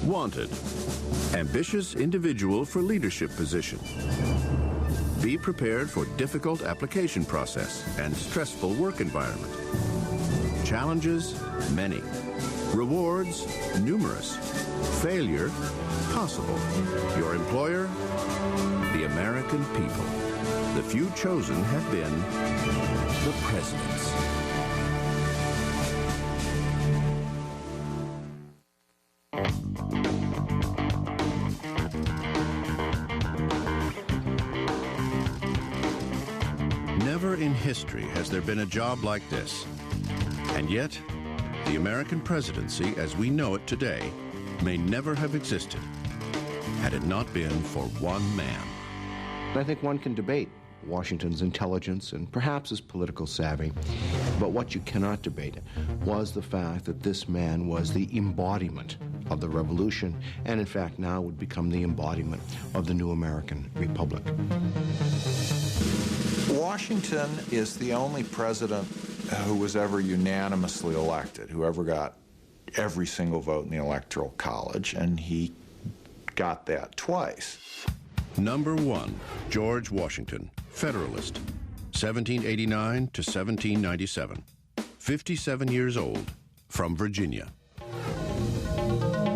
Wanted. Ambitious individual for leadership position. Be prepared for difficult application process and stressful work environment. Challenges, many. Rewards, numerous. Failure, possible. Your employer, the American people. The few chosen have been the presidents. Never in history has there been a job like this. And yet, the American presidency as we know it today may never have existed had it not been for one man. I think one can debate Washington's intelligence and perhaps his political savvy, but what you cannot debate was the fact that this man was the embodiment of the revolution, and in fact now would become the embodiment of the new American Republic. Washington is the only president who was ever unanimously elected, who ever got every single vote in the Electoral College, and he got that twice. Number 1, George Washington, Federalist, 1789 to 1797, 57 years old, from Virginia.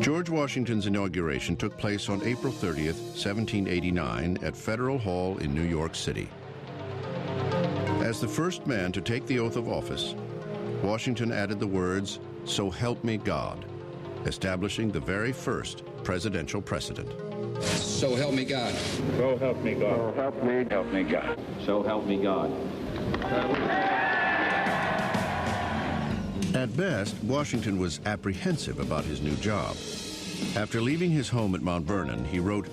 George Washington's inauguration took place on April 30th, 1789 at Federal Hall in New York City. As the first man to take the oath of office, Washington added the words, "So help me God," establishing the very first presidential precedent. So help me God. So help me God. So help me. Help me God. So help me God. At best, Washington was apprehensive about his new job. After leaving his home at Mount Vernon, he wrote,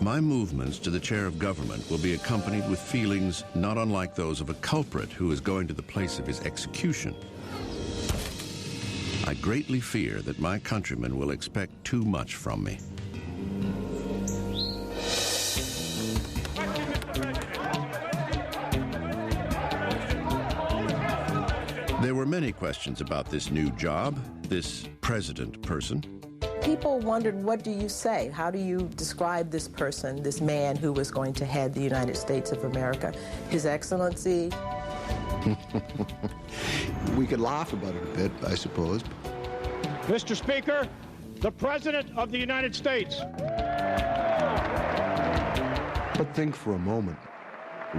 "My movements to the chair of government will be accompanied with feelings not unlike those of a culprit who is going to the place of his execution. I greatly fear that my countrymen will expect too much from me." There were many questions about this new job, this president person. People wondered, what do you say? How do you describe this person, this man who was going to head the United States of America? His Excellency? We could laugh about it a bit, I suppose. Mr. Speaker, the President of the United States. But think for a moment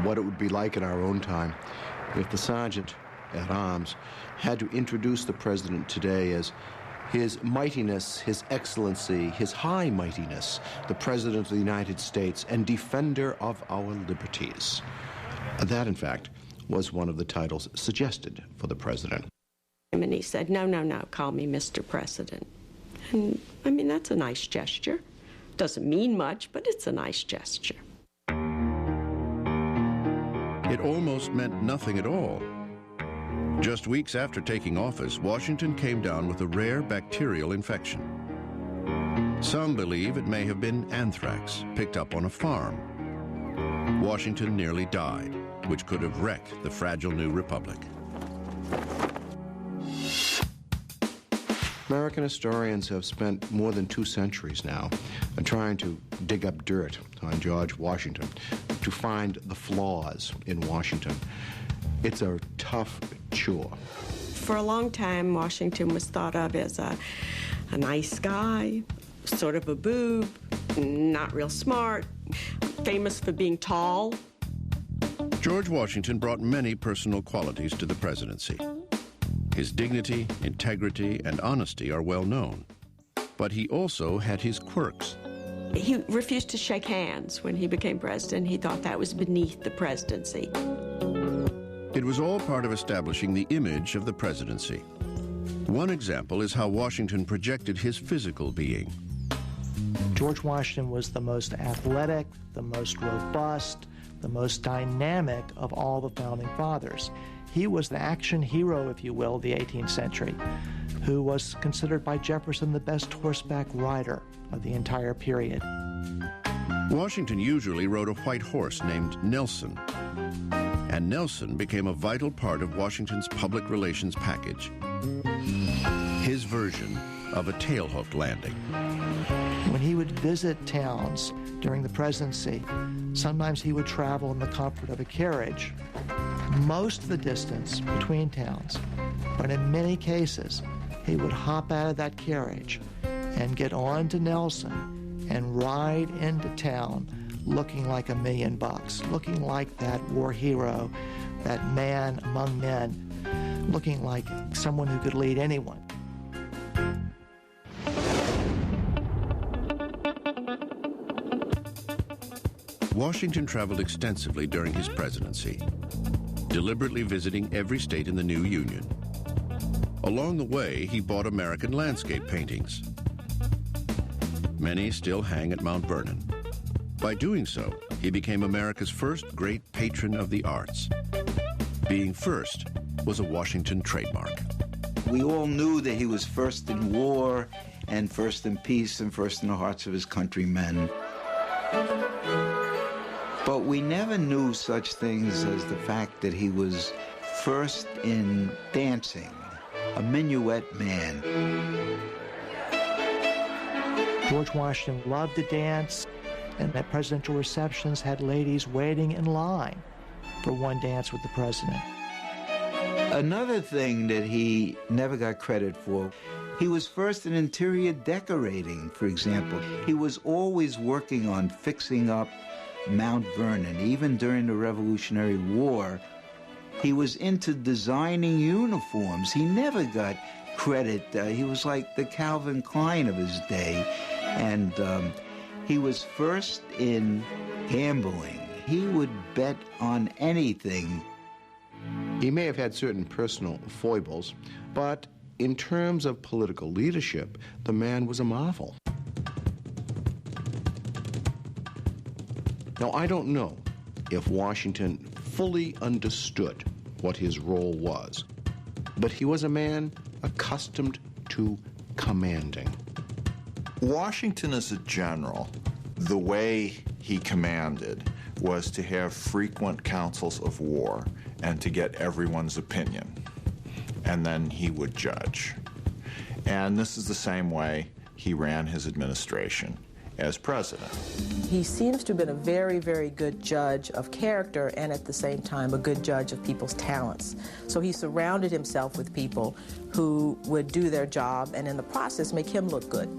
what it would be like in our own time if the Sergeant at Arms had to introduce the President today as His Mightiness, His Excellency, His High Mightiness, the President of the United States and Defender of our Liberties. That, in fact, was one of the titles suggested for the President. And he said, no, call me Mr. President. And, I mean, that's a nice gesture. Doesn't mean much, but it's a nice gesture. It almost meant nothing at all. Just weeks after taking office, Washington came down with a rare bacterial infection. Some believe it may have been anthrax picked up on a farm. Washington nearly died, which could have wrecked the fragile new republic. American historians have spent more than 2 centuries now trying to dig up dirt on George Washington, to find the flaws in Washington. It's a tough chore. For a long time, Washington was thought of as a nice guy, sort of a boob, not real smart, famous for being tall. George Washington brought many personal qualities to the presidency. His dignity, integrity, and honesty are well known. But he also had his quirks. He refused to shake hands when he became president. He thought that was beneath the presidency. It was all part of establishing the image of the presidency. One example is how Washington projected his physical being. George Washington was the most athletic, the most robust, the most dynamic of all the founding fathers. He was the action hero, if you will, of the 18th century, who was considered by Jefferson the best horseback rider of the entire period. Washington usually rode a white horse named Nelson, and Nelson became a vital part of Washington's public relations package. his version of a tailhook landing. When he would visit towns during the presidency, sometimes he would travel in the comfort of a carriage most of the distance between towns, but in many cases, he would hop out of that carriage and get on to Nelson and ride into town looking like $1 million, looking like that war hero, that man among men, looking like someone who could lead anyone. Washington traveled extensively during his presidency, deliberately visiting every state in the new Union. Along the way, he bought American landscape paintings. Many still hang at Mount Vernon. By doing so, he became America's first great patron of the arts. Being first was a Washington trademark. We all knew that he was first in war and first in peace and first in the hearts of his countrymen. But we never knew such things as the fact that he was first in dancing, a minuet man. George Washington loved to dance, and at presidential receptions had ladies waiting in line for one dance with the president. Another thing that he never got credit for, he was first in interior decorating, for example. He was always working on fixing up Mount Vernon. Even during the Revolutionary War, he was into designing uniforms. He never got credit. He was like the Calvin Klein of his day. And he was first in gambling. He would bet on anything. He may have had certain personal foibles, but in terms of political leadership, the man was a marvel. Now, I don't know if Washington fully understood what his role was, but he was a man accustomed to commanding. Washington as a general, the way he commanded was to have frequent councils of war and to get everyone's opinion, and then he would judge. And this is the same way he ran his administration as president. He seems to have been a very, very good judge of character and at the same time a good judge of people's talents. So he surrounded himself with people who would do their job and in the process make him look good.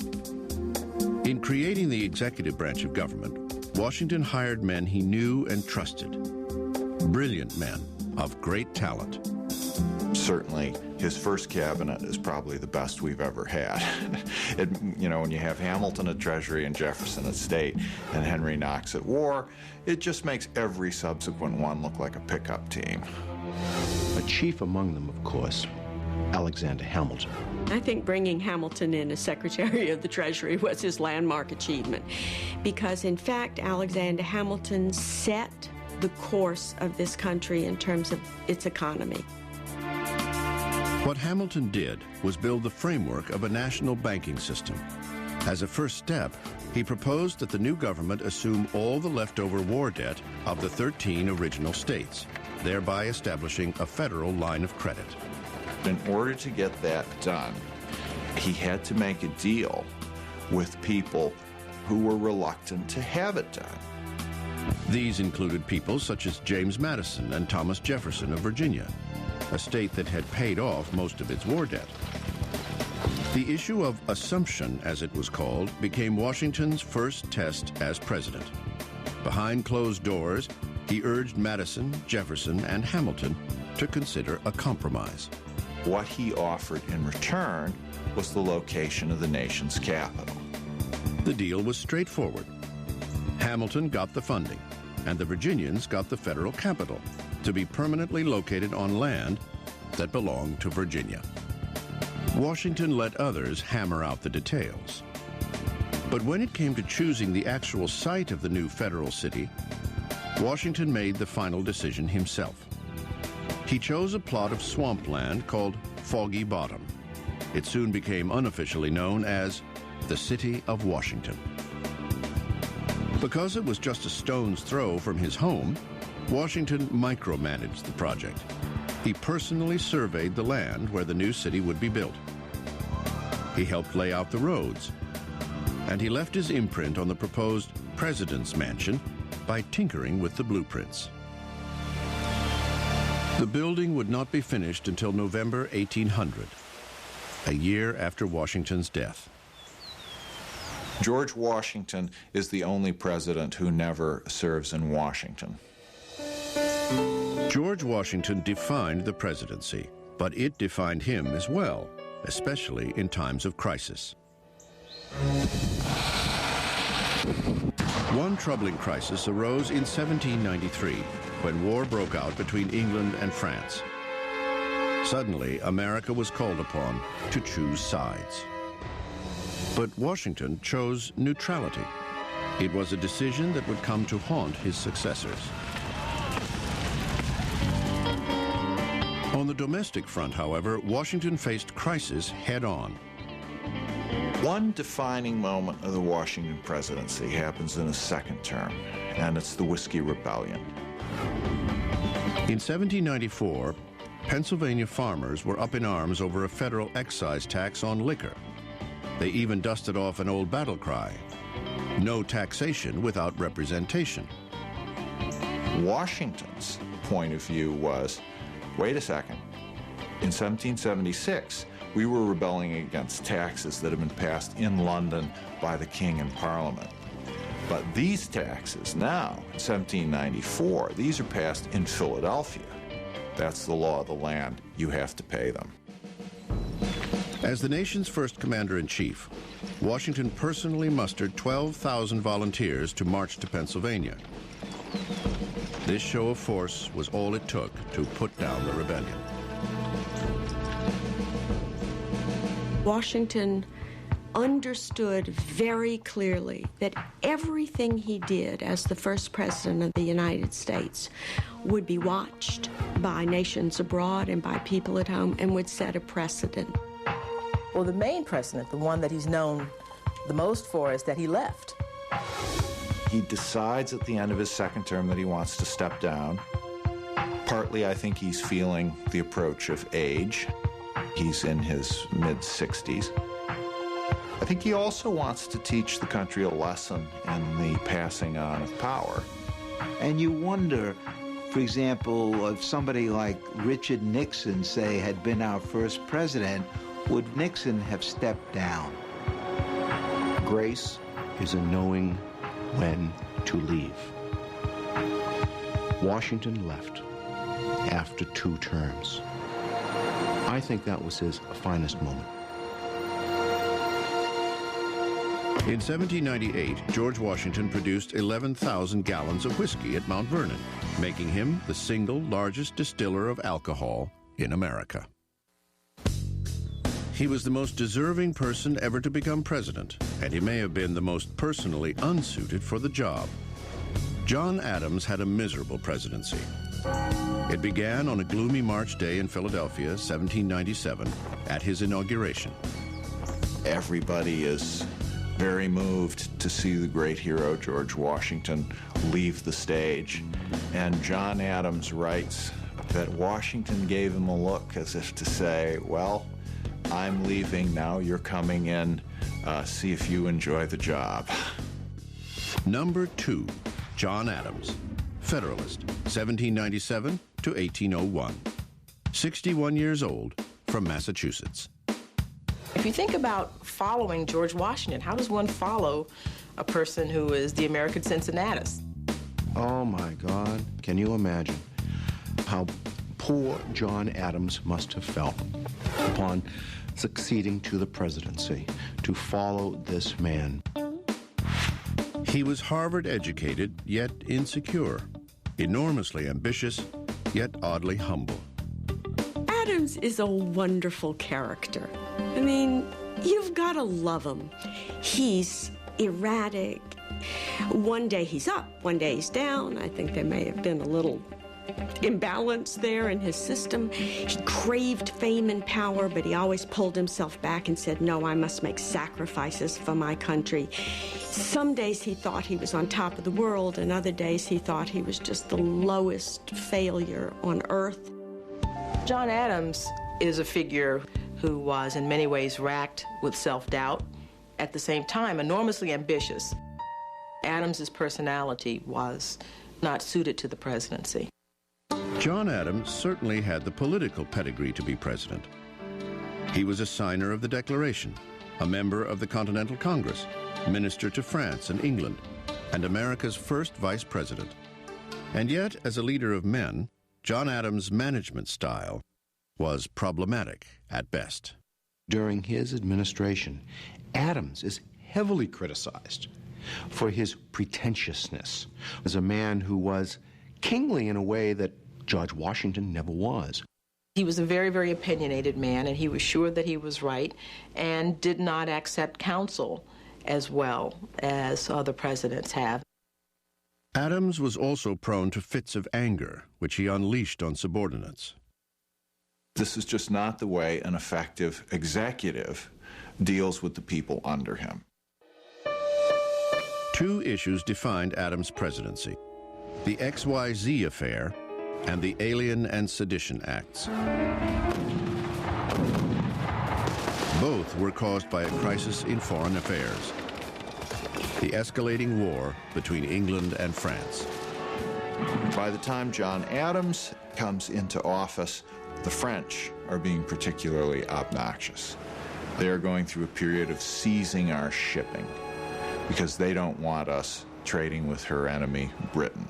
In creating the executive branch of government, Washington hired men he knew and trusted. Brilliant men of great talent. Certainly, his first cabinet is probably the best we've ever had. When you have Hamilton at Treasury and Jefferson at State and Henry Knox at War, it just makes every subsequent one look like a pickup team. A chief among them, of course, Alexander Hamilton. I think bringing Hamilton in as Secretary of the Treasury was his landmark achievement because, in fact, Alexander Hamilton set the course of this country in terms of its economy. What Hamilton did was build the framework of a national banking system. As a first step, he proposed that the new government assume all the leftover war debt of the 13 original states, thereby establishing a federal line of credit. In order to get that done, he had to make a deal with people who were reluctant to have it done. These included people such as James Madison and Thomas Jefferson of Virginia, a state that had paid off most of its war debt. The issue of assumption, as it was called, became Washington's first test as president. Behind closed doors, he urged Madison, Jefferson, and Hamilton to consider a compromise. What he offered in return was the location of the nation's capital. The deal was straightforward. Hamilton got the funding, and the Virginians got the federal capital to be permanently located on land that belonged to Virginia. Washington let others hammer out the details. But when it came to choosing the actual site of the new federal city, Washington made the final decision himself. He chose a plot of swampland called Foggy Bottom. It soon became unofficially known as the City of Washington. Because it was just a stone's throw from his home, Washington micromanaged the project. He personally surveyed the land where the new city would be built. He helped lay out the roads. And he left his imprint on the proposed President's Mansion by tinkering with the blueprints. The building would not be finished until November 1800, a year after Washington's death. George Washington is the only president who never serves in Washington. George Washington defined the presidency, but it defined him as well, especially in times of crisis. One troubling crisis arose in 1793, when war broke out between England and France. Suddenly, America was called upon to choose sides. But Washington chose neutrality. It was a decision that would come to haunt his successors. On the domestic front, however, Washington faced crisis head-on. One defining moment of the Washington presidency happens in his second term, and it's the Whiskey Rebellion. In 1794, Pennsylvania farmers were up in arms over a federal excise tax on liquor. They even dusted off an old battle cry, "No taxation without representation." Washington's point of view was, wait a second, in 1776, we were rebelling against taxes that had been passed in London by the King and Parliament. But these taxes now, in 1794, these are passed in Philadelphia. That's the law of the land. You have to pay them. As the nation's first commander-in-chief, Washington personally mustered 12,000 volunteers to march to Pennsylvania. This show of force was all it took to put down the rebellion. Washington understood very clearly that everything he did as the first president of the United States would be watched by nations abroad and by people at home and would set a precedent. Well, the main precedent, the one that he's known the most for, is that he left. He decides at the end of his second term that he wants to step down. Partly, I think he's feeling the approach of age. He's in his mid-60s. I think he also wants to teach the country a lesson in the passing on of power. And you wonder, for example, if somebody like Richard Nixon, say, had been our first president, would Nixon have stepped down? Grace is in knowing when to leave. Washington left after 2 terms. I think that was his finest moment. In 1798, George Washington produced 11,000 gallons of whiskey at Mount Vernon, making him the single largest distiller of alcohol in America. He was the most deserving person ever to become president, and he may have been the most personally unsuited for the job. John Adams had a miserable presidency. It began on a gloomy March day in Philadelphia, 1797, at his inauguration. Everybody is very moved to see the great hero George Washington leave the stage. And John Adams writes that Washington gave him a look as if to say, well, I'm leaving, now you're coming in, see if you enjoy the job. Number 2, John Adams, Federalist, 1797 to 1801. 61 years old, from Massachusetts. If you think about following George Washington, how does one follow a person who is the American Cincinnatus? Oh my God, can you imagine how poor John Adams must have felt upon succeeding to the presidency, to follow this man? He was Harvard educated, yet insecure, enormously ambitious, yet oddly humble. Adams is a wonderful character. I mean, you've got to love him. He's erratic. One day he's up, one day he's down. I think there may have been a little imbalance there in his system. He craved fame and power, but he always pulled himself back and said, no, I must make sacrifices for my country. Some days he thought he was on top of the world, and other days he thought he was just the lowest failure on earth. John Adams is a figure who was in many ways racked with self-doubt, at the same time enormously ambitious. Adams's personality was not suited to the presidency. John Adams certainly had the political pedigree to be president. He was a signer of the Declaration, a member of the Continental Congress, minister to France and England, and America's first vice president. And yet, as a leader of men, John Adams' management style was problematic at best. During his administration, Adams is heavily criticized for his pretentiousness as a man who was kingly in a way that George Washington never was. He was a very, very opinionated man, and he was sure that he was right and did not accept counsel as well as other presidents have. Adams was also prone to fits of anger, which he unleashed on subordinates. This is just not the way an effective executive deals with the people under him. Two issues defined Adams' presidency: the XYZ affair and the Alien and Sedition Acts. Both were caused by a crisis in foreign affairs: the escalating war between England and France. By the time John Adams comes into office, the French are being particularly obnoxious. They are going through a period of seizing our shipping because they don't want us trading with her enemy, Britain.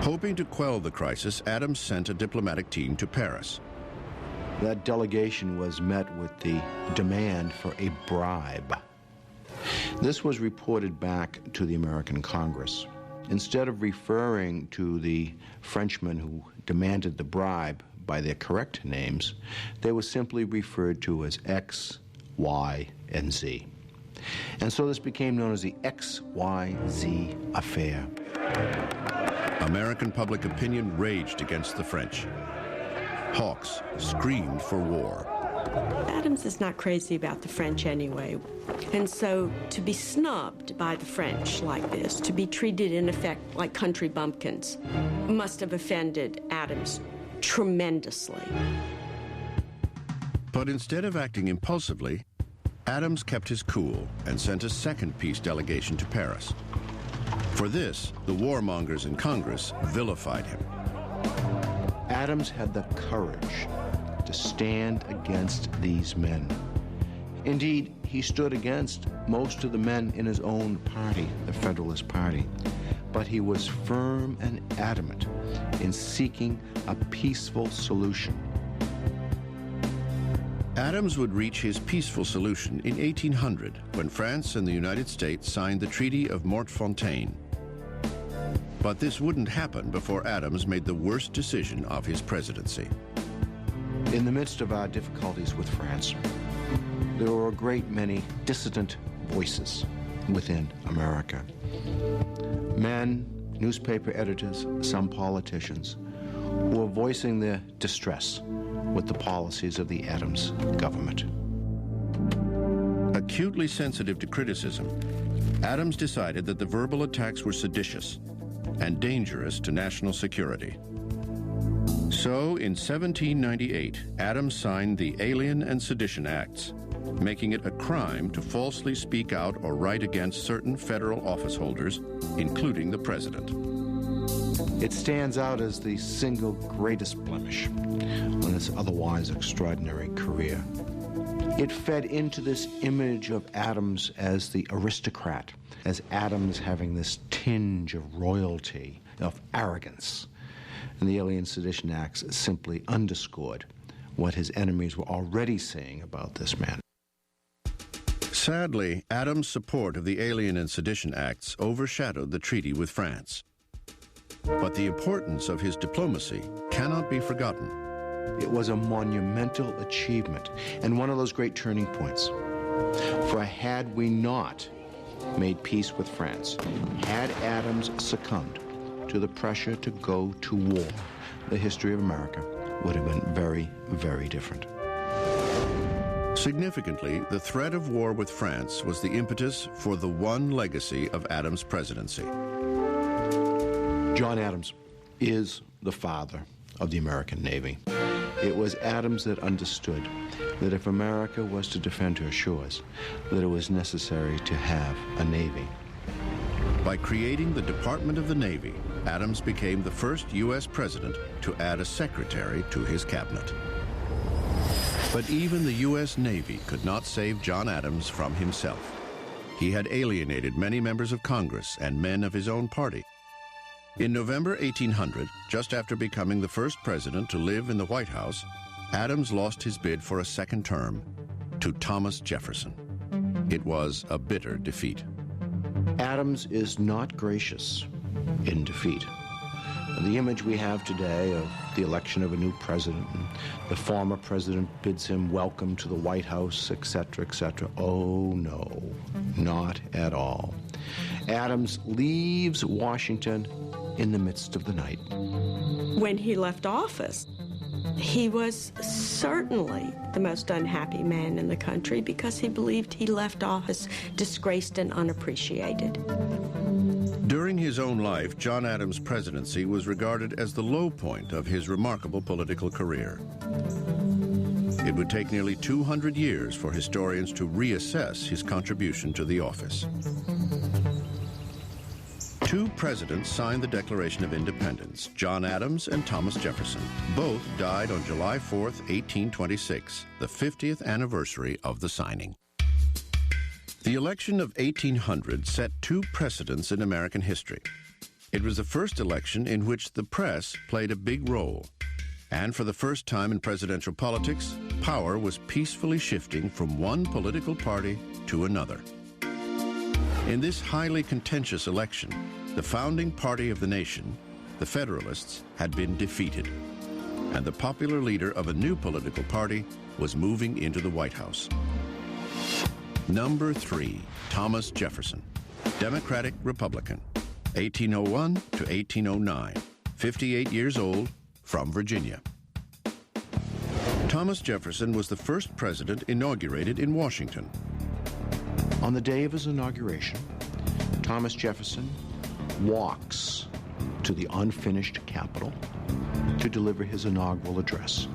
Hoping to quell the crisis, Adams sent a diplomatic team to Paris. That delegation was met with the demand for a bribe. This was reported back to the American Congress. Instead of referring to the Frenchmen who demanded the bribe by their correct names, they were simply referred to as X, Y, and Z. And so this became known as the XYZ affair. American public opinion raged against the French. Hawks screamed for war. Adams is not crazy about the French anyway. And so to be snubbed by the French like this, to be treated in effect like country bumpkins, must have offended Adams tremendously. But instead of acting impulsively, Adams kept his cool and sent a second peace delegation to Paris. For this, the warmongers in Congress vilified him. Adams had the courage to stand against these men. Indeed, he stood against most of the men in his own party, the Federalist Party. But he was firm and adamant in seeking a peaceful solution. Adams would reach his peaceful solution in 1800 when France and the United States signed the Treaty of Mortefontaine. But this wouldn't happen before Adams made the worst decision of his presidency. In the midst of our difficulties with France, there were a great many dissident voices within America. Men, newspaper editors, some politicians, who were voicing their distress with the policies of the Adams government. Acutely sensitive to criticism, Adams decided that the verbal attacks were seditious and dangerous to national security. So, in 1798, Adams signed the Alien and Sedition Acts, making it a crime to falsely speak out or write against certain federal office holders, including the president. It stands out as the single greatest blemish on his otherwise extraordinary career. It fed into this image of Adams as the aristocrat, as Adams having this tinge of royalty, of arrogance. And the Alien Sedition Acts simply underscored what his enemies were already saying about this man. Sadly, Adams' support of the Alien and Sedition Acts overshadowed the treaty with France. But the importance of his diplomacy cannot be forgotten. It was a monumental achievement and one of those great turning points. For had we not made peace with France, had Adams succumbed to the pressure to go to war, the history of America would have been very, very different. Significantly, the threat of war with France was the impetus for the one legacy of Adams' presidency. John Adams is the father of the American Navy. It was Adams that understood that if America was to defend her shores, that it was necessary to have a Navy. By creating the Department of the Navy, Adams became the first U.S. president to add a secretary to his cabinet. But even the U.S. Navy could not save John Adams from himself. He had alienated many members of Congress and men of his own party. In November 1800, just after becoming the first president to live in the White House, Adams lost his bid for a second term to Thomas Jefferson. It was a bitter defeat. Adams is not gracious in defeat. The image we have today of the election of a new president, and the former president bids him welcome to the White House, etc., etc. Oh, no, not at all. Adams leaves Washington in the midst of the night. When he left office, he was certainly the most unhappy man in the country because he believed he left office disgraced and unappreciated. During his own life, John Adams' presidency was regarded as the low point of his remarkable political career. It would take nearly 200 years for historians to reassess his contribution to the office. Two presidents signed the Declaration of Independence, John Adams and Thomas Jefferson. Both died on July 4th, 1826, the 50th anniversary of the signing. The election of 1800 set two precedents in American history. It was the first election in which the press played a big role. And for the first time in presidential politics, power was peacefully shifting from one political party to another. In this highly contentious election, the founding party of the nation, the Federalists, had been defeated, and the popular leader of a new political party was moving into the White House. Number 3, Thomas Jefferson, Democratic Republican, 1801 to 1809, 58 years old, from Virginia. Thomas Jefferson was the first president inaugurated in Washington. On the day of his inauguration, Thomas Jefferson walks to the unfinished Capitol to deliver his inaugural address.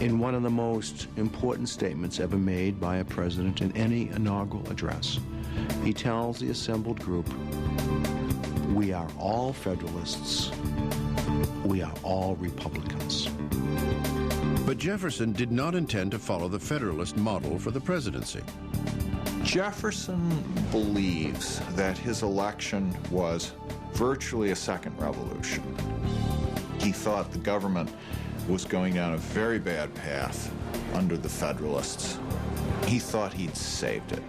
In one of the most important statements ever made by a president in any inaugural address, he tells the assembled group, "We are all Federalists. We are all Republicans." But Jefferson did not intend to follow the Federalist model for the presidency. Jefferson believes that his election was virtually a second revolution. He thought the government was going down a very bad path under the Federalists. He thought he'd saved it.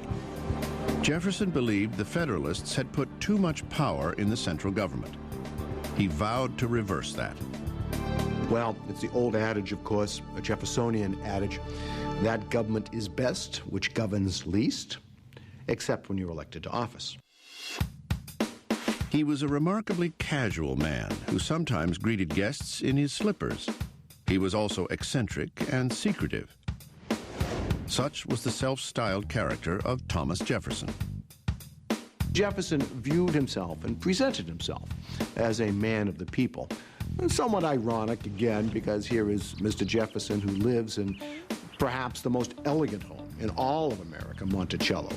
Jefferson believed the Federalists had put too much power in the central government. He vowed to reverse that. Well, it's the old adage, of course, a Jeffersonian adage, that government is best which governs least, except when you're elected to office. He was a remarkably casual man who sometimes greeted guests in his slippers. He was also eccentric and secretive. Such was the self-styled character of Thomas Jefferson. Jefferson viewed himself and presented himself as a man of the people. Somewhat ironic, again, because here is Mr. Jefferson, who lives in perhaps the most elegant home in all of America, Monticello.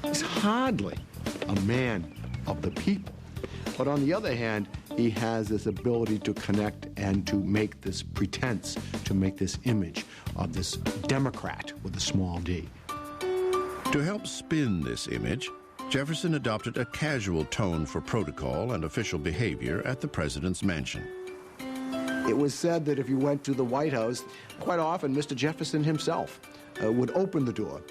He's hardly a man of the people. But on the other hand, he has this ability to connect and to make this pretense, to make this image of this Democrat with a small d. To help spin this image, Jefferson adopted a casual tone for protocol and official behavior at the president's mansion. It was said that if you went to the White House, quite often Mr. Jefferson himself would open the door.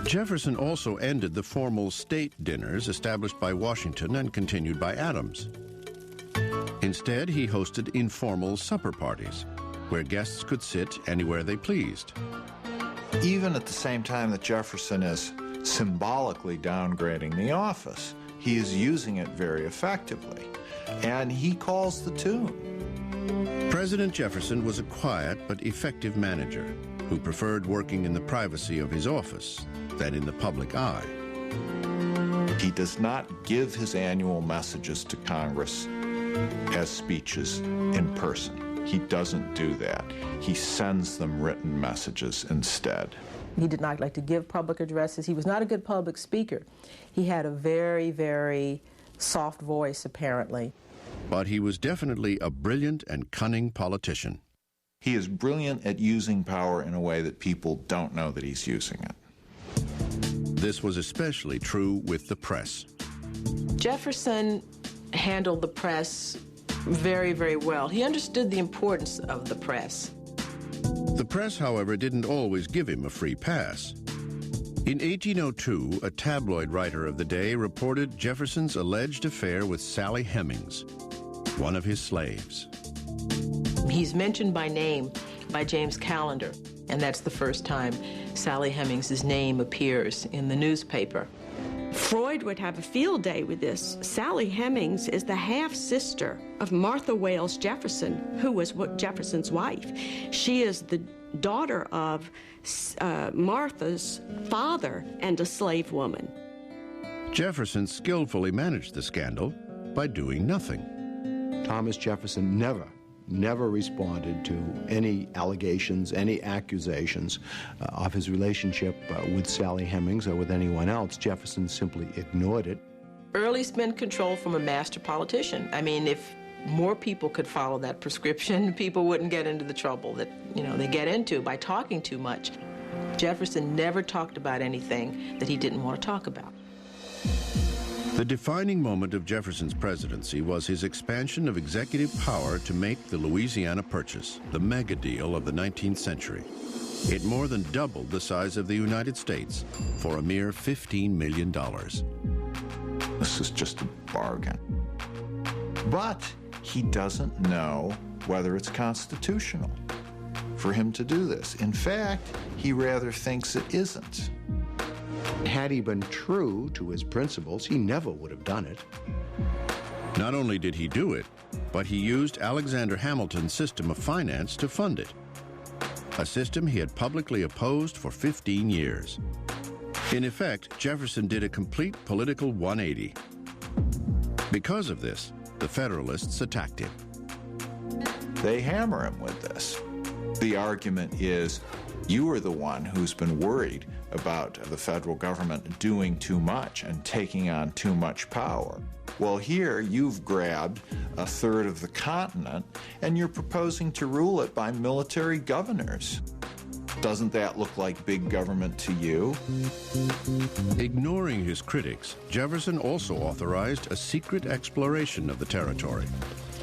Jefferson also ended the formal state dinners established by Washington and continued by Adams. Instead, he hosted informal supper parties, where guests could sit anywhere they pleased. Even at the same time that Jefferson is symbolically downgrading the office, he is using it very effectively, and he calls the tune. President Jefferson was a quiet but effective manager who preferred working in the privacy of his office than in the public eye. He does not give his annual messages to Congress as speeches in person. He doesn't do that. He sends them written messages instead. He did not like to give public addresses. He was not a good public speaker. He had a very, very soft voice, apparently. But he was definitely a brilliant and cunning politician. He is brilliant at using power in a way that people don't know that he's using it. This was especially true with the press. Jefferson handled the press very, very well. He understood the importance of the press. The press, however, didn't always give him a free pass. In 1802, a tabloid writer of the day reported Jefferson's alleged affair with Sally Hemings, one of his slaves. He's mentioned by name by James Callender, and that's the first time Sally Hemings' name appears in the newspaper. Freud would have a field day with this. Sally Hemings is the half-sister of Martha Wales Jefferson, who was Jefferson's wife. She is the daughter of Martha's father and a slave woman. Jefferson skillfully managed the scandal by doing nothing. Thomas Jefferson never responded to any allegations, any accusations of his relationship with Sally Hemings or with anyone else. Jefferson simply ignored it. Early spent control from a master politician. I mean, if more people could follow that prescription, people wouldn't get into the trouble that, they get into by talking too much. Jefferson never talked about anything that he didn't want to talk about. The defining moment of Jefferson's presidency was his expansion of executive power to make the Louisiana Purchase, the mega deal of the 19th century. It more than doubled the size of the United States for a mere $15 million. This is just a bargain. But he doesn't know whether it's constitutional for him to do this. In fact, he rather thinks it isn't. Had he been true to his principles, he never would have done it. Not only did he do it, but he used Alexander Hamilton's system of finance to fund it, a system he had publicly opposed for 15 years. In effect, Jefferson did a complete political 180. Because of this, the Federalists attacked him. They hammer him with this. The argument is, you are the one who's been worried about the federal government doing too much and taking on too much power. Well, here you've grabbed a third of the continent and you're proposing to rule it by military governors. Doesn't that look like big government to you? Ignoring his critics, Jefferson also authorized a secret exploration of the territory,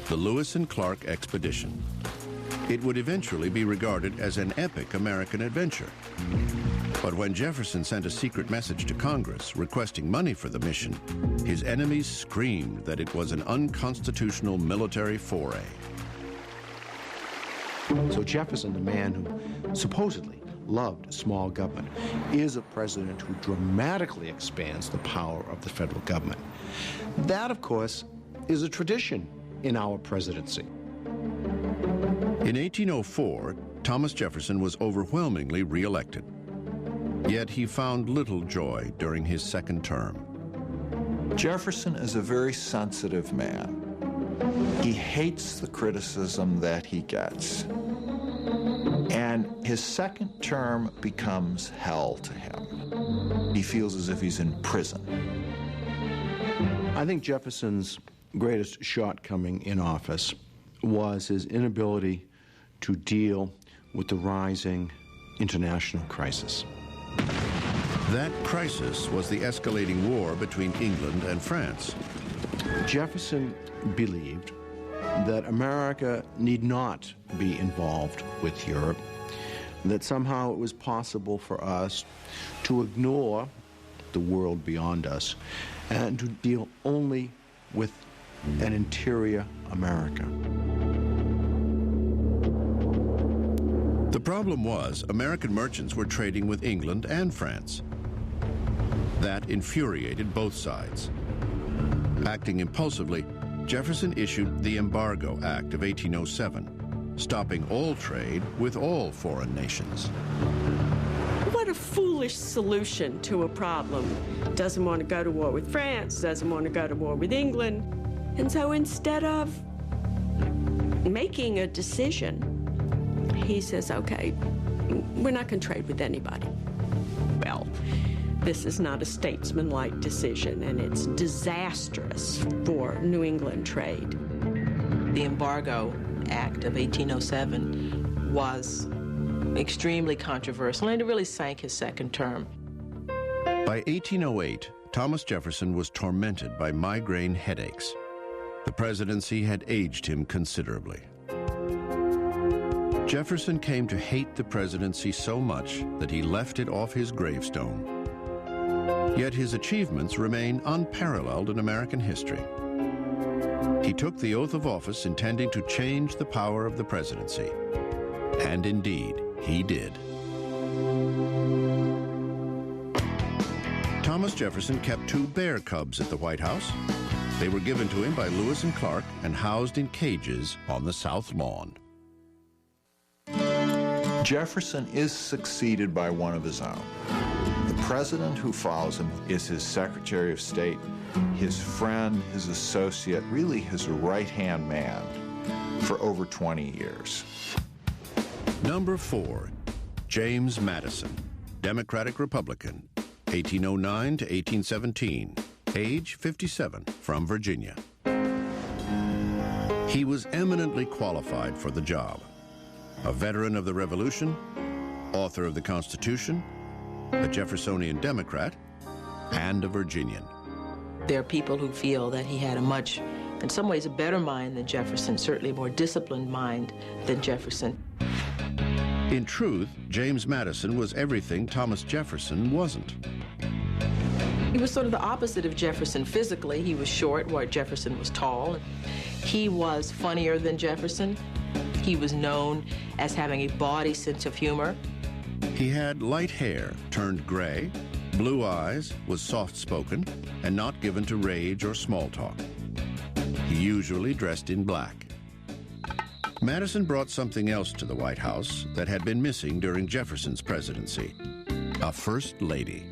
the Lewis and Clark Expedition. It would eventually be regarded as an epic American adventure. But when Jefferson sent a secret message to Congress requesting money for the mission, his enemies screamed that it was an unconstitutional military foray. So Jefferson, the man who supposedly loved small government, is a president who dramatically expands the power of the federal government. That, of course, is a tradition in our presidency. In 1804, Thomas Jefferson was overwhelmingly re-elected. Yet he found little joy during his second term. Jefferson is a very sensitive man. He hates the criticism that he gets. And his second term becomes hell to him. He feels as if he's in prison. I think Jefferson's greatest shortcoming in office was his inability to deal with the rising international crisis. That crisis was the escalating war between England and France. Jefferson believed that America need not be involved with Europe, that somehow it was possible for us to ignore the world beyond us and to deal only with an interior America. The problem was American merchants were trading with England and France. That infuriated both sides. Acting impulsively, Jefferson issued the Embargo Act of 1807, stopping all trade with all foreign nations. What a foolish solution to a problem. Doesn't want to go to war with France, doesn't want to go to war with England. And so instead of making a decision, he says, okay, we're not going to trade with anybody. Well, this is not a statesmanlike decision, and it's disastrous for New England trade. The Embargo Act of 1807 was extremely controversial, and it really sank his second term. By 1808, Thomas Jefferson was tormented by migraine headaches. The presidency had aged him considerably. Jefferson came to hate the presidency so much that he left it off his gravestone. Yet his achievements remain unparalleled in American history. He took the oath of office intending to change the power of the presidency. And indeed, he did. Thomas Jefferson kept 2 bear cubs at the White House. They were given to him by Lewis and Clark and housed in cages on the South Lawn. Jefferson is succeeded by one of his own. The president who follows him is his Secretary of State, his friend, his associate, really his right-hand man for over 20 years. Number 4, James Madison, Democratic-Republican, 1809 to 1817, age 57, from Virginia. He was eminently qualified for the job. A veteran of the Revolution, author of the Constitution, a Jeffersonian Democrat, and a Virginian. There are people who feel that he had a much, in some ways, a better mind than Jefferson, certainly a more disciplined mind than Jefferson. In truth, James Madison was everything Thomas Jefferson wasn't. He was sort of the opposite of Jefferson physically. He was short, while Jefferson was tall. He was funnier than Jefferson. He was known as having a bawdy sense of humor. He had light hair turned gray, blue eyes, was soft-spoken, and not given to rage or small talk. He usually dressed in black. Madison brought something else to the White House that had been missing during Jefferson's presidency: a first lady.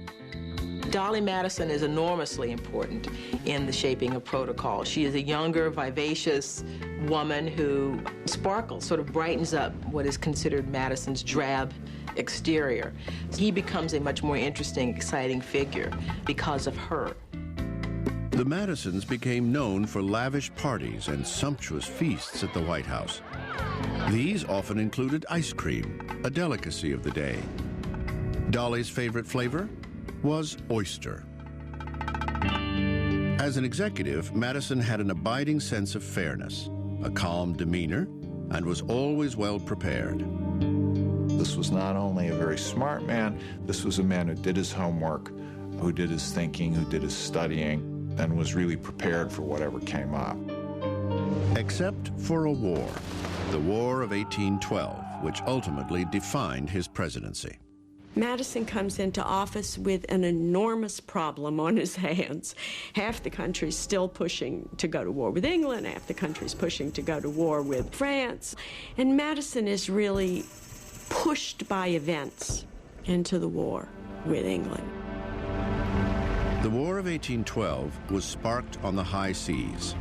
Dolly Madison is enormously important in the shaping of protocol. She is a younger, vivacious woman who sparkles, sort of brightens up what is considered Madison's drab exterior. He becomes a much more interesting, exciting figure because of her. The Madisons became known for lavish parties and sumptuous feasts at the White House. These often included ice cream, a delicacy of the day. Dolly's favorite flavor was oyster. As an executive, Madison had an abiding sense of fairness, a calm demeanor, and was always well prepared. This was not only a very smart man, this was a man who did his homework, who did his thinking, who did his studying, and was really prepared for whatever came up. Except for a war, the War of 1812, which ultimately defined his presidency. Madison comes into office with an enormous problem on his hands. Half the country's still pushing to go to war with England, half the country's pushing to go to war with France. And Madison is really pushed by events into the war with England. The War of 1812 was sparked on the high seas.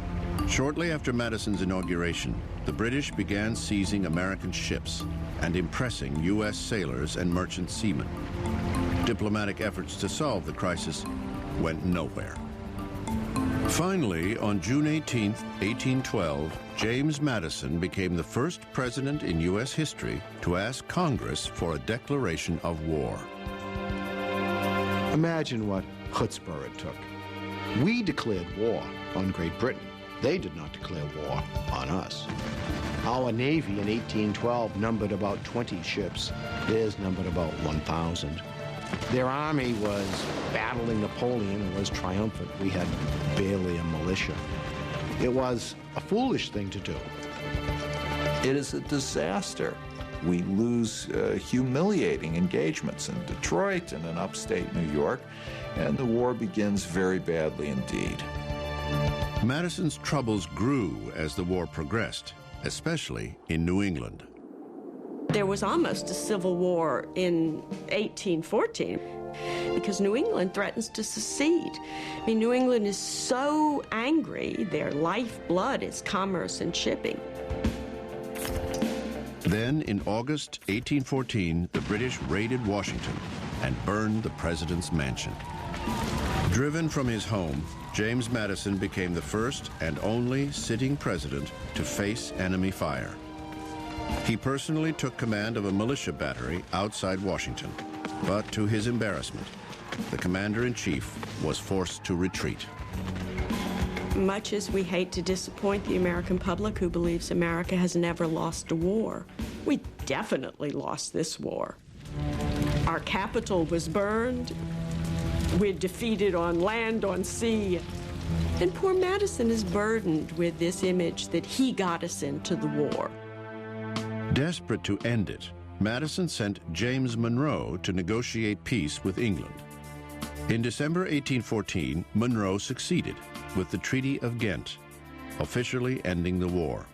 Shortly after Madison's inauguration, the British began seizing American ships and impressing U.S. sailors and merchant seamen. Diplomatic efforts to solve the crisis went nowhere. Finally, on June 18, 1812, James Madison became the first president in U.S. history to ask Congress for a declaration of war. Imagine what chutzpah it took. We declared war on Great Britain. They did not declare war on us. Our Navy in 1812 numbered about 20 ships. Theirs numbered about 1,000. Their army was battling Napoleon and was triumphant. We had barely a militia. It was a foolish thing to do. It is a disaster. We lose humiliating engagements in Detroit and in upstate New York, and the war begins very badly indeed. Madison's troubles grew as the war progressed, especially in New England. There was almost a civil war in 1814 because New England threatens to secede. I mean, New England is so angry, their lifeblood is commerce and shipping. Then, in August 1814, the British raided Washington and burned the president's mansion. Driven from his home, James Madison became the first and only sitting president to face enemy fire. He personally took command of a militia battery outside Washington, but to his embarrassment, the commander-in-chief was forced to retreat. Much as we hate to disappoint the American public who believes America has never lost a war, we definitely lost this war. Our capital was burned. We're defeated on land, on sea. And poor Madison is burdened with this image that he got us into the war. Desperate to end it, Madison sent James Monroe to negotiate peace with England. In December 1814, Monroe succeeded with the Treaty of Ghent, officially ending the war.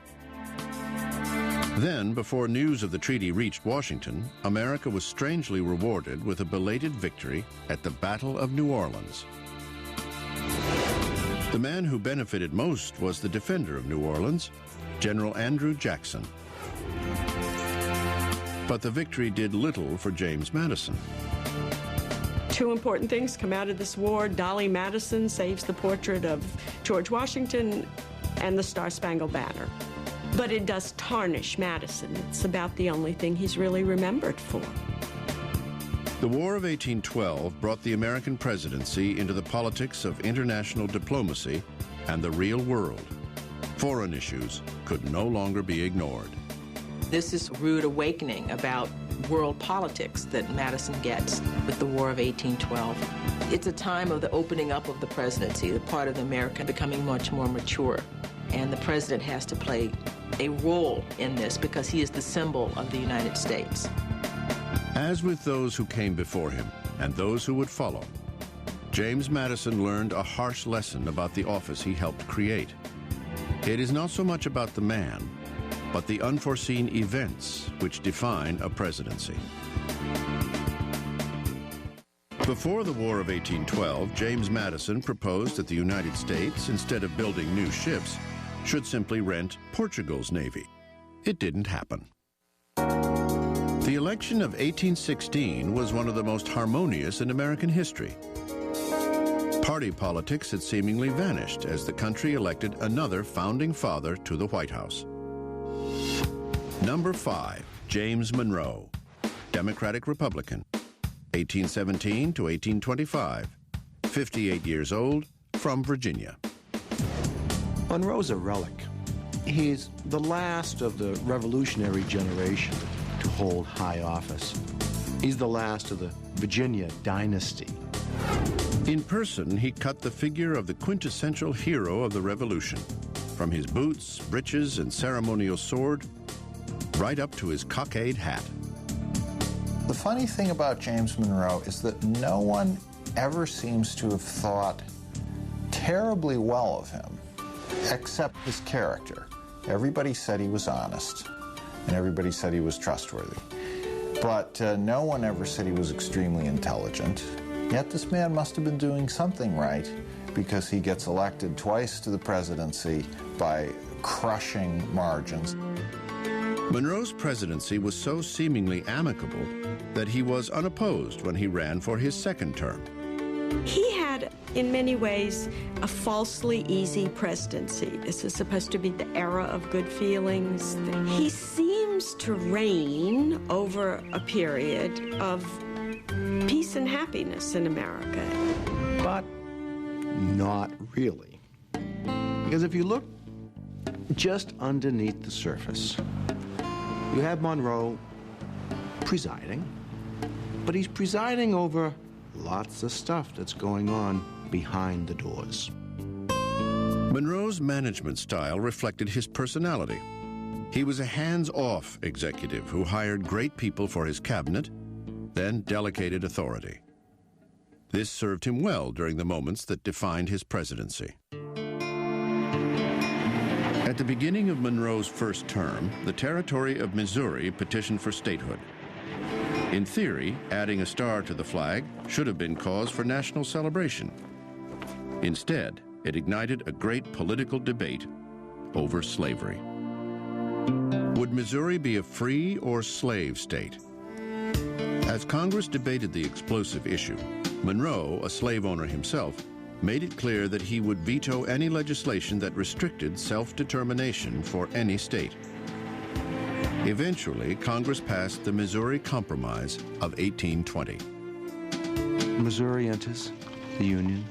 Then, before news of the treaty reached Washington, America was strangely rewarded with a belated victory at the Battle of New Orleans. The man who benefited most was the defender of New Orleans, General Andrew Jackson. But the victory did little for James Madison. Two important things come out of this war. Dolly Madison saves the portrait of George Washington and the Star-Spangled Banner. But it does tarnish Madison. It's about the only thing he's really remembered for. The War of 1812 brought the American presidency into the politics of international diplomacy and the real world. Foreign issues could no longer be ignored. This is a rude awakening about world politics that Madison gets with the War of 1812. It's a time of the opening up of the presidency, the part of America becoming much more mature. And the president has to play a role in this because he is the symbol of the United States. As with those who came before him and those who would follow, James Madison learned a harsh lesson about the office he helped create. It is not so much about the man, but the unforeseen events which define a presidency. Before the War of 1812, James Madison proposed that the United States, instead of building new ships, should simply rent Portugal's navy. It didn't happen. The election of 1816 was one of the most harmonious in American history. Party politics had seemingly vanished as the country elected another founding father to the White House. Number 5, James Monroe, Democratic Republican, 1817 to 1825, 58 years old, from Virginia. Monroe's a relic. He's the last of the revolutionary generation to hold high office. He's the last of the Virginia dynasty. In person, he cut the figure of the quintessential hero of the Revolution, from his boots, breeches, and ceremonial sword, right up to his cockade hat. The funny thing about James Monroe is that no one ever seems to have thought terribly well of him, except his character. Everybody said he was honest, and everybody said he was trustworthy. But no one ever said he was extremely intelligent. Yet this man must have been doing something right, because he gets elected twice to the presidency by crushing margins. Monroe's presidency was so seemingly amicable that he was unopposed when he ran for his second term. He had, in many ways, a falsely easy presidency. This is supposed to be the era of good feelings. He seems to reign over a period of peace and happiness in America. But not really. Because if you look just underneath the surface, you have Monroe presiding, but he's presiding over lots of stuff that's going on behind the doors. Monroe's management style reflected his personality. He was a hands-off executive who hired great people for his cabinet, then delegated authority. This served him well during the moments that defined his presidency. At the beginning of Monroe's first term, the territory of Missouri petitioned for statehood. In theory, adding a star to the flag should have been cause for national celebration. Instead, it ignited a great political debate over slavery. Would Missouri be a free or slave state? As Congress debated the explosive issue, Monroe, a slave owner himself, made it clear that he would veto any legislation that restricted self-determination for any state. Eventually, Congress passed the Missouri Compromise of 1820. Missouri enters the Union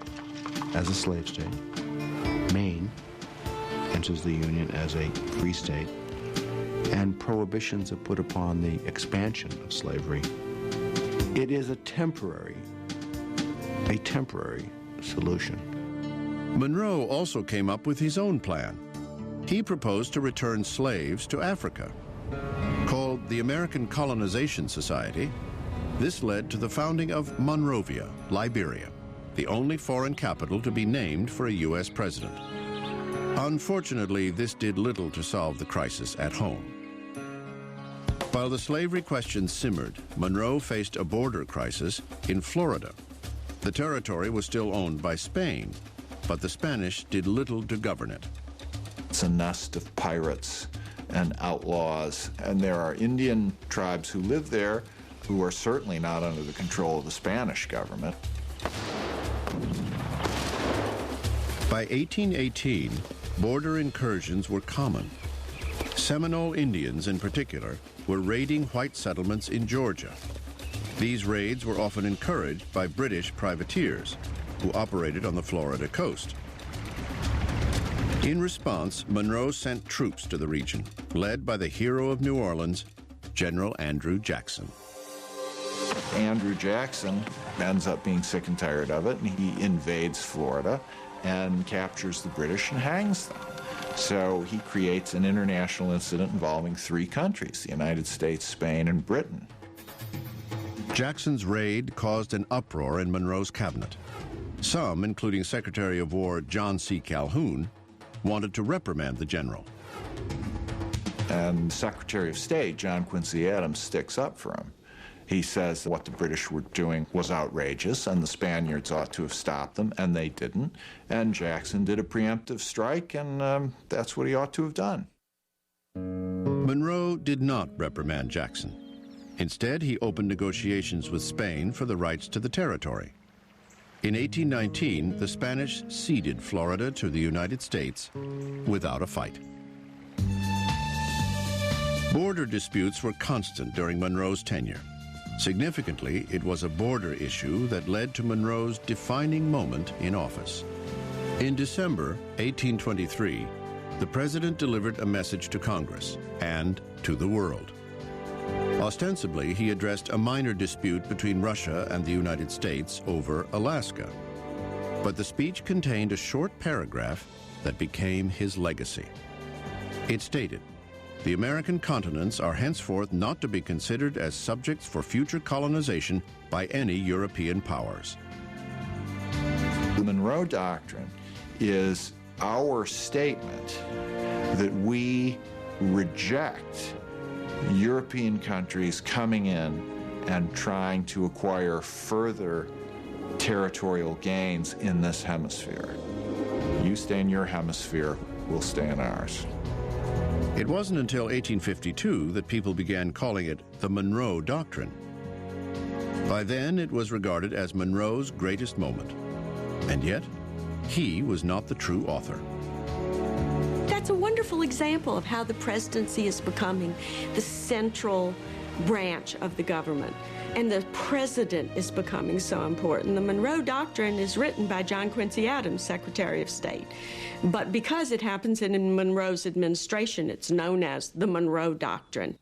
as a slave state. Maine enters the Union as a free state. And prohibitions are put upon the expansion of slavery. It is a temporary solution. Monroe also came up with his own plan. He proposed to return slaves to Africa. Called the American Colonization Society, this led to the founding of Monrovia, Liberia, the only foreign capital to be named for a U.S. president. Unfortunately, this did little to solve the crisis at home. While the slavery question simmered, Monroe faced a border crisis in Florida. The territory was still owned by Spain, but the Spanish did little to govern it. It's a nest of pirates and outlaws, and there are Indian tribes who live there who are certainly not under the control of the Spanish government. By 1818, border incursions were common. Seminole Indians, in particular, were raiding white settlements in Georgia. These raids were often encouraged by British privateers who operated on the Florida coast. In response, Monroe sent troops to the region, led by the hero of New Orleans, General Andrew Jackson. Andrew Jackson ends up being sick and tired of it, and he invades Florida and captures the British and hangs them. So he creates an international incident involving three countries, the United States, Spain, and Britain. Jackson's raid caused an uproar in Monroe's cabinet. Some, including Secretary of War John C. Calhoun, wanted to reprimand the general. And Secretary of State John Quincy Adams sticks up for him. He says what the British were doing was outrageous and the Spaniards ought to have stopped them, and they didn't. And Jackson did a preemptive strike, and that's what he ought to have done. Monroe did not reprimand Jackson. Instead, he opened negotiations with Spain for the rights to the territory. In 1819, the Spanish ceded Florida to the United States without a fight. Border disputes were constant during Monroe's tenure. Significantly, it was a border issue that led to Monroe's defining moment in office. In December 1823, the president delivered a message to Congress and to the world. Ostensibly, he addressed a minor dispute between Russia and the United States over Alaska. But the speech contained a short paragraph that became his legacy. It stated, "The American continents are henceforth not to be considered as subjects for future colonization by any European powers." The Monroe Doctrine is our statement that we reject European countries coming in and trying to acquire further territorial gains in this hemisphere. You stay in your hemisphere, we'll stay in ours. It wasn't until 1852 that people began calling it the Monroe Doctrine. By then, it was regarded as Monroe's greatest moment. And yet, he was not the true author. That's a wonderful example of how the presidency is becoming the central branch of the government. And the president is becoming so important. The Monroe Doctrine is written by John Quincy Adams, Secretary of State. But because it happens in Monroe's administration, it's known as the Monroe Doctrine.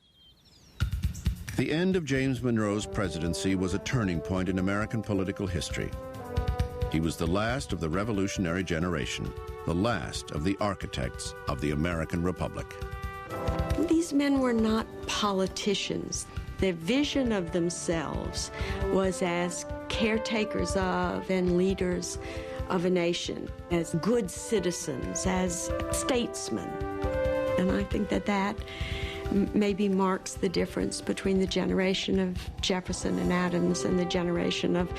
The end of James Monroe's presidency was a turning point in American political history. He was the last of the revolutionary generation, the last of the architects of the American Republic. These men were not politicians. Their vision of themselves was as caretakers of and leaders of a nation, as good citizens, as statesmen. And I think that maybe marks the difference between the generation of Jefferson and Adams and the generation of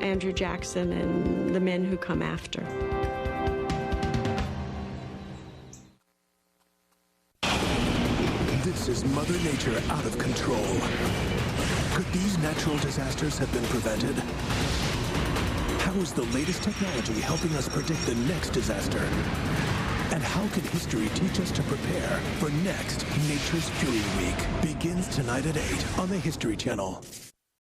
Andrew Jackson and the men who come after. This Mother Nature out of control. Could these natural disasters have been prevented? How is the latest technology helping us predict the next disaster? And how can history teach us to prepare for next Nature's Fury Week? Begins tonight at 8 on the History Channel.